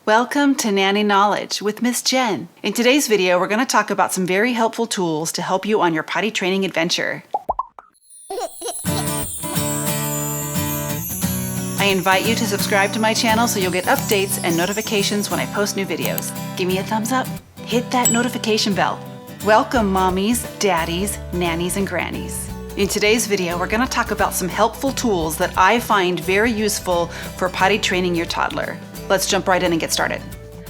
Welcome to Nanny Knowledge with Miss Jen. In today's video, we're going to talk about some very helpful tools to help you on your potty training adventure. I invite you to subscribe to my channel so you'll get updates and notifications when I post new videos. Give me a thumbs up, hit that notification bell. Welcome mommies, daddies, nannies, and grannies. In today's video, we're going to talk about some helpful tools that I find very useful for potty training your toddler. Let's jump right in and get started.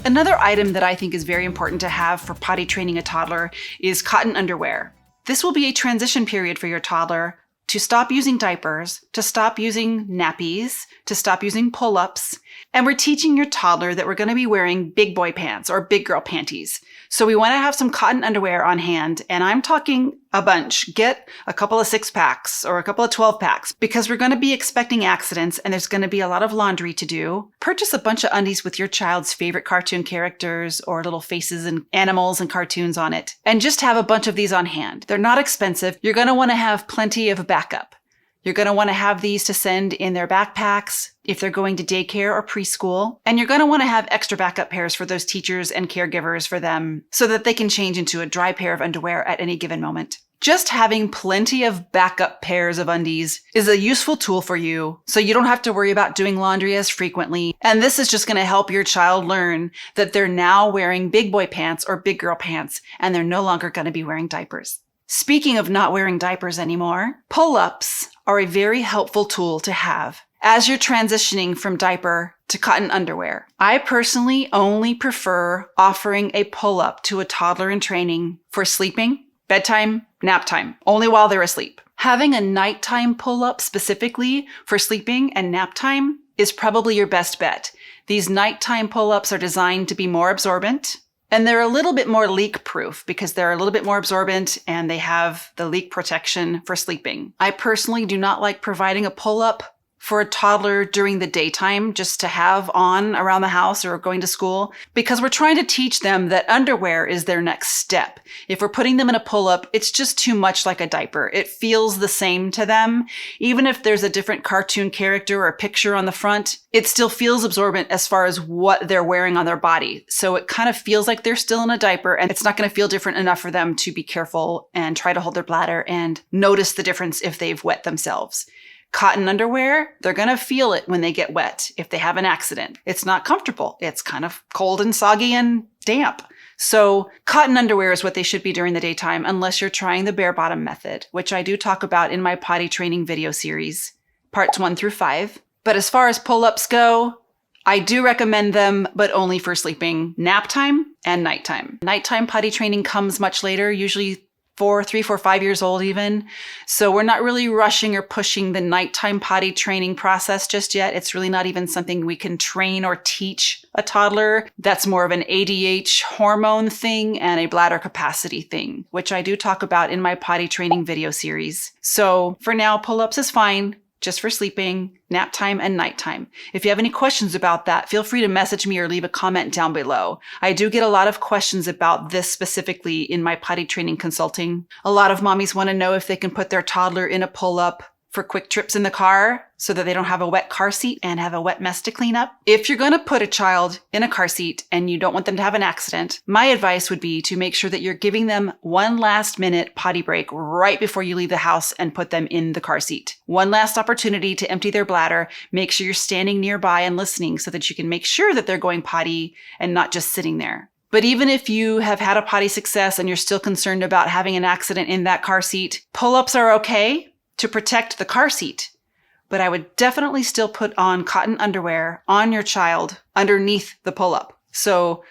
Another item that I think is very important to have for potty training a toddler is cotton underwear. This will be a transition period for your toddler to stop using diapers, to stop using nappies, to stop using pull-ups, and we're teaching your toddler that we're going to be wearing big boy pants or big girl panties. So we want to have some cotton underwear on hand, and I'm talking a bunch. Get a couple of 6-packs or a couple of 12-packs because we're going to be expecting accidents and there's going to be a lot of laundry to do. Purchase a bunch of undies with your child's favorite cartoon characters or little faces and animals and cartoons on it, and just have a bunch of these on hand. They're not expensive. You're going to want to have plenty of backup. You're going to want to have these to send in their backpacks if they're going to daycare or preschool. And you're going to want to have extra backup pairs for those teachers and caregivers for them so that they can change into a dry pair of underwear at any given moment. Just having plenty of backup pairs of undies is a useful tool for you so you don't have to worry about doing laundry as frequently. And this is just going to help your child learn that they're now wearing big boy pants or big girl pants and they're no longer going to be wearing diapers. Speaking of not wearing diapers anymore, pull-ups are a very helpful tool to have as you're transitioning from diaper to cotton underwear. I personally only prefer offering a pull-up to a toddler in training for sleeping, bedtime, nap time, only while they're asleep. Having a nighttime pull-up specifically for sleeping and nap time is probably your best bet. These nighttime pull-ups are designed to be more absorbent. And they're a little bit more leak-proof because they're a little bit more absorbent and they have the leak protection for sleeping. I personally do not like providing a pull-up for a toddler during the daytime just to have on around the house or going to school because we're trying to teach them that underwear is their next step. If we're putting them in a pull-up, it's just too much like a diaper. It feels the same to them. Even if there's a different cartoon character or picture on the front, it still feels absorbent as far as what they're wearing on their body. So it kind of feels like they're still in a diaper and it's not going to feel different enough for them to be careful and try to hold their bladder and notice the difference if they've wet themselves. Cotton underwear, they're going to feel it when they get wet if they have an accident. It's not comfortable. It's kind of cold and soggy and damp. So cotton underwear is what they should be during the daytime unless you're trying the bare bottom method, which I do talk about in my potty training video series, parts 1 through 5. But as far as pull-ups go, I do recommend them, but only for sleeping, nap time and nighttime. Nighttime potty training comes much later, usually 3, 4, 5 years old even. So we're not really rushing or pushing the nighttime potty training process just yet. It's really not even something we can train or teach a toddler. That's more of an ADH hormone thing and a bladder capacity thing, which I do talk about in my potty training video series. So for now, pull-ups is fine. Just for sleeping, nap time, and nighttime. If you have any questions about that, feel free to message me or leave a comment down below. I do get a lot of questions about this specifically in my potty training consulting. A lot of mommies want to know if they can put their toddler in a pull-up for quick trips in the car so that they don't have a wet car seat and have a wet mess to clean up. If you're going to put a child in a car seat and you don't want them to have an accident, my advice would be to make sure that you're giving them one last minute potty break right before you leave the house and put them in the car seat. One last opportunity to empty their bladder. Make sure you're standing nearby and listening so that you can make sure that they're going potty and not just sitting there. But even if you have had a potty success and you're still concerned about having an accident in that car seat, pull-ups are okay to protect the car seat, but I would definitely still put on cotton underwear on your child underneath the pull-up. So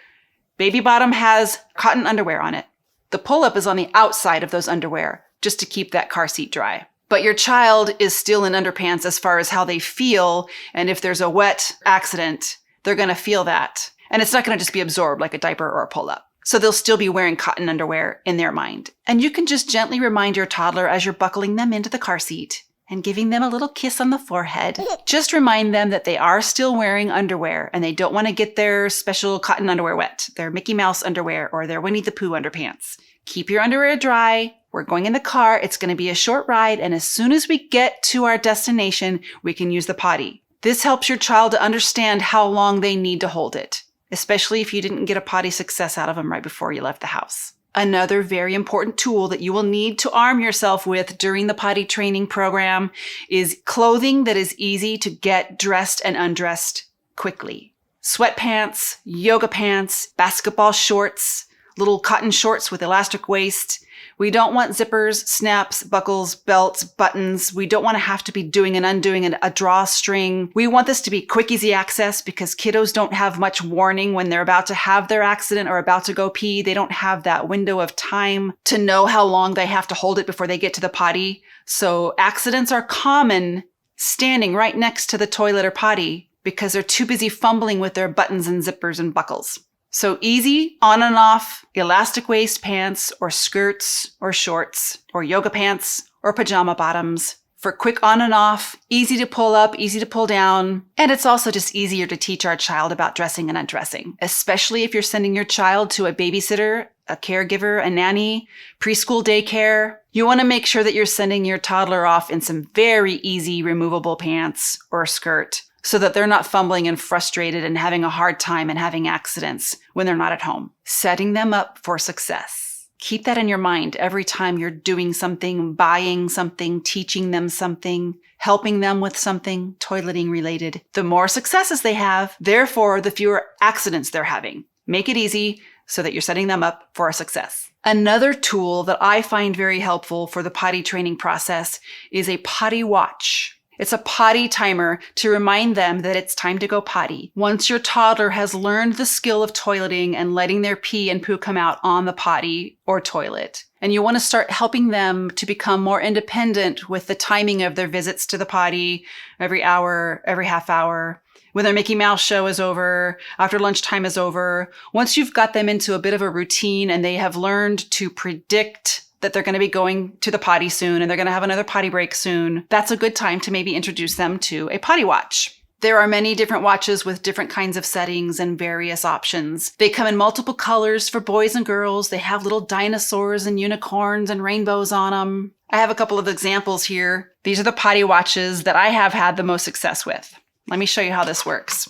baby bottom has cotton underwear on it. The pull-up is on the outside of those underwear just to keep that car seat dry. But your child is still in underpants as far as how they feel, and if there's a wet accident, they're going to feel that. And it's not going to just be absorbed like a diaper or a pull-up. So they'll still be wearing cotton underwear in their mind. And you can just gently remind your toddler as you're buckling them into the car seat and giving them a little kiss on the forehead. Just remind them that they are still wearing underwear and they don't want to get their special cotton underwear wet, their Mickey Mouse underwear or their Winnie the Pooh underpants. Keep your underwear dry. We're going in the car. It's going to be a short ride. And as soon as we get to our destination, we can use the potty. This helps your child to understand how long they need to hold it. especially if you didn't get a potty success out of them right before you left the house. Another very important tool that you will need to arm yourself with during the potty training program is clothing that is easy to get dressed and undressed quickly. Sweatpants, yoga pants, basketball shorts, little cotton shorts with elastic waist. We don't want zippers, snaps, buckles, belts, buttons. We don't want to have to be doing and undoing a drawstring. We want this to be quick, easy access because kiddos don't have much warning when they're about to have their accident or about to go pee. They don't have that window of time to know how long they have to hold it before they get to the potty. So accidents are common standing right next to the toilet or potty because they're too busy fumbling with their buttons and zippers and buckles. So easy, on and off, elastic waist pants or skirts or shorts or yoga pants or pajama bottoms for quick on and off, easy to pull up, easy to pull down. And it's also just easier to teach our child about dressing and undressing, especially if you're sending your child to a babysitter, a caregiver, a nanny, preschool daycare. You want to make sure that you're sending your toddler off in some very easy removable pants or skirt, so that they're not fumbling and frustrated and having a hard time and having accidents when they're not at home. Setting them up for success. Keep that in your mind every time you're doing something, buying something, teaching them something, helping them with something toileting related. The more successes they have, therefore, the fewer accidents they're having. Make it easy so that you're setting them up for a success. Another tool that I find very helpful for the potty training process is a Potty Watch. It's a potty timer to remind them that it's time to go potty. Once your toddler has learned the skill of toileting and letting their pee and poo come out on the potty or toilet, and you want to start helping them to become more independent with the timing of their visits to the potty every hour, every half hour, when their Mickey Mouse show is over, after lunchtime is over. Once you've got them into a bit of a routine and they have learned to predict that they're going to be going to the potty soon and they're going to have another potty break soon, that's a good time to maybe introduce them to a Potty Watch. There are many different watches with different kinds of settings and various options. They come in multiple colors for boys and girls. They have little dinosaurs and unicorns and rainbows on them. I have a couple of examples here. These are the Potty Watches that I have had the most success with. Let me show you how this works.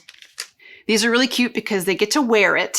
These are really cute because they get to wear it.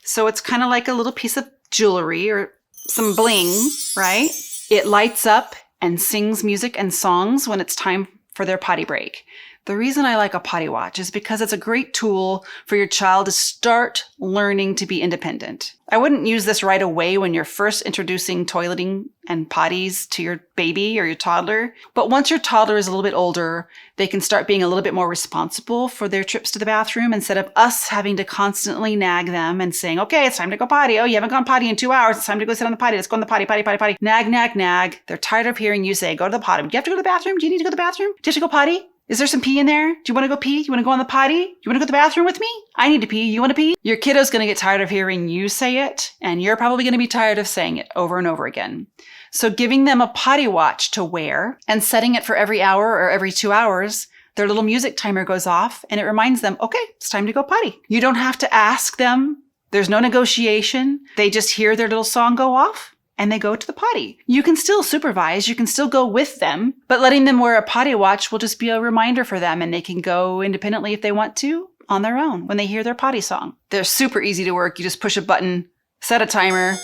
So it's kind of like a little piece of jewelry or some bling, right? It lights up and sings music and songs when it's time for their potty break. The reason I like a Potty Watch is because it's a great tool for your child to start learning to be independent. I wouldn't use this right away when you're first introducing toileting and potties to your baby or your toddler. But once your toddler is a little bit older, they can start being a little bit more responsible for their trips to the bathroom instead of us having to constantly nag them and saying, okay, it's time to go potty. Oh, you haven't gone potty in 2 hours. It's time to go sit on the potty. Let's go on the potty, potty, potty, potty. Nag, nag, nag. They're tired of hearing you say, go to the potty. Do you have to go to the bathroom? Do you need to go to the bathroom? Do you have to go potty? Is there some pee in there? Do you want to go pee? You want to go on the potty? You want to go to the bathroom with me? I need to pee. You want to pee? Your kiddo's going to get tired of hearing you say it, and you're probably going to be tired of saying it over and over again. So giving them a Potty Watch to wear and setting it for every hour or every 2 hours, their little music timer goes off and it reminds them, okay, it's time to go potty. You don't have to ask them. There's no negotiation. They just hear their little song go off and they go to the potty. You can still supervise, you can still go with them, but letting them wear a Potty Watch will just be a reminder for them and they can go independently if they want to on their own when they hear their potty song. They're super easy to work. You just push a button, set a timer.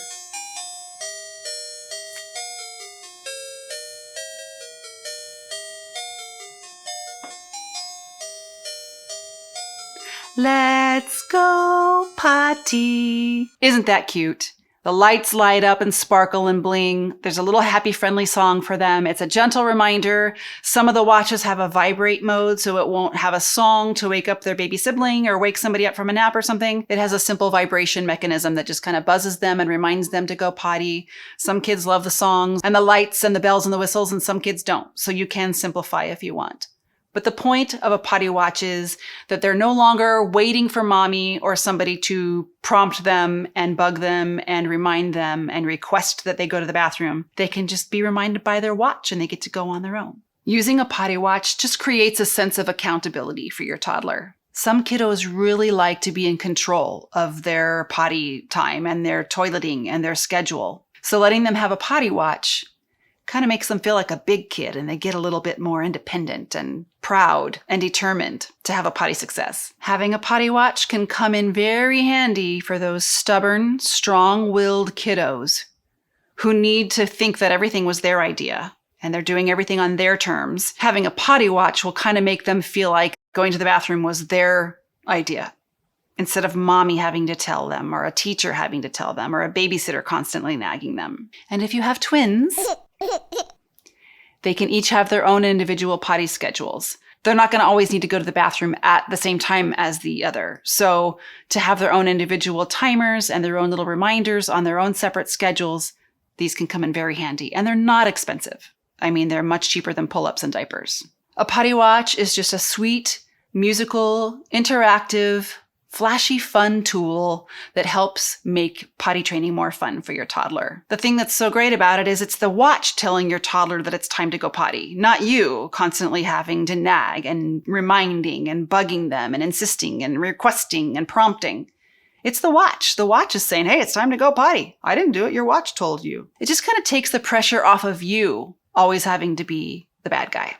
Let's go potty. Isn't that cute? The lights light up and sparkle and bling. There's a little happy, friendly song for them. It's a gentle reminder. Some of the watches have a vibrate mode, so it won't have a song to wake up their baby sibling or wake somebody up from a nap or something. It has a simple vibration mechanism that just kind of buzzes them and reminds them to go potty. Some kids love the songs and the lights and the bells and the whistles, and some kids don't. So you can simplify if you want. But the point of a Potty Watch is that they're no longer waiting for mommy or somebody to prompt them and bug them and remind them and request that they go to the bathroom. They can just be reminded by their watch and they get to go on their own. Using a Potty Watch just creates a sense of accountability for your toddler. Some kiddos really like to be in control of their potty time and their toileting and their schedule. So letting them have a Potty Watch Kind of makes them feel like a big kid, and they get a little bit more independent and proud and determined to have a potty success. Having a potty watch can come in very handy for those stubborn, strong-willed kiddos who need to think that everything was their idea and they're doing everything on their terms. Having a potty watch will kind of make them feel like going to the bathroom was their idea, instead of mommy having to tell them, or a teacher having to tell them, or a babysitter constantly nagging them. And if you have twins, they can each have their own individual potty schedules. They're not going to always need to go to the bathroom at the same time as the other. So to have their own individual timers and their own little reminders on their own separate schedules, these can come in very handy. And they're not expensive. I mean, they're much cheaper than Pullups and diapers. A potty watch is just a sweet, musical, interactive, flashy, fun tool that helps make potty training more fun for your toddler. The thing that's so great about it is it's the watch telling your toddler that it's time to go potty, not you constantly having to nag and reminding and bugging them and insisting and requesting and prompting. It's the watch. The watch is saying, hey, it's time to go potty. I didn't do it. Your watch told you. It just kind of takes the pressure off of you always having to be the bad guy.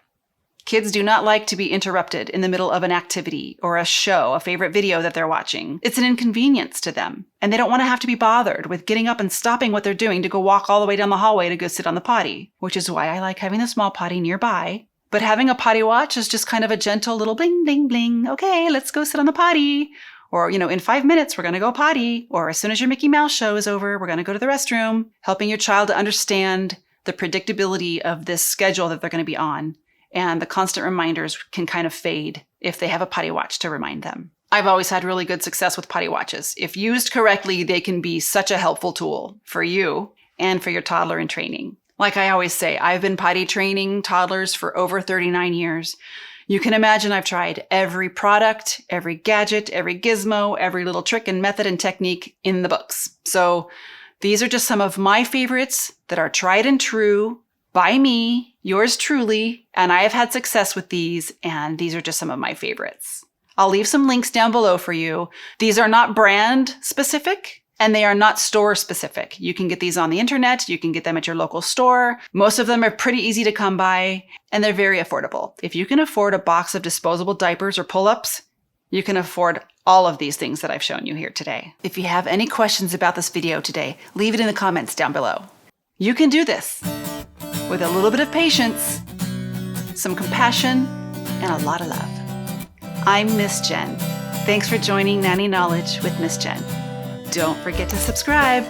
Kids do not like to be interrupted in the middle of an activity or a show, a favorite video that they're watching. It's an inconvenience to them, and they don't want to have to be bothered with getting up and stopping what they're doing to go walk all the way down the hallway to go sit on the potty, which is why I like having the small potty nearby. But having a potty watch is just kind of a gentle little bling, bling, bling. Okay, let's go sit on the potty. Or, in 5 minutes, we're going to go potty. Or as soon as your Mickey Mouse show is over, we're going to go to the restroom. Helping your child to understand the predictability of this schedule that they're going to be on. And the constant reminders can kind of fade if they have a potty watch to remind them. I've always had really good success with potty watches. If used correctly, they can be such a helpful tool for you and for your toddler in training. Like I always say, I've been potty training toddlers for over 39 years. You can imagine I've tried every product, every gadget, every gizmo, every little trick and method and technique in the books. So these are just some of my favorites that are tried and true by me, yours truly, and I have had success with these, and these are just some of my favorites. I'll leave some links down below for you. These are not brand specific, and they are not store specific. You can get these on the internet, you can get them at your local store. Most of them are pretty easy to come by, and they're very affordable. If you can afford a box of disposable diapers or Pullups, you can afford all of these things that I've shown you here today. If you have any questions about this video today, leave it in the comments down below. You can do this with a little bit of patience, some compassion, and a lot of love. I'm Miss Jen. Thanks for joining Nanny Knowledge with Miss Jen. Don't forget to subscribe.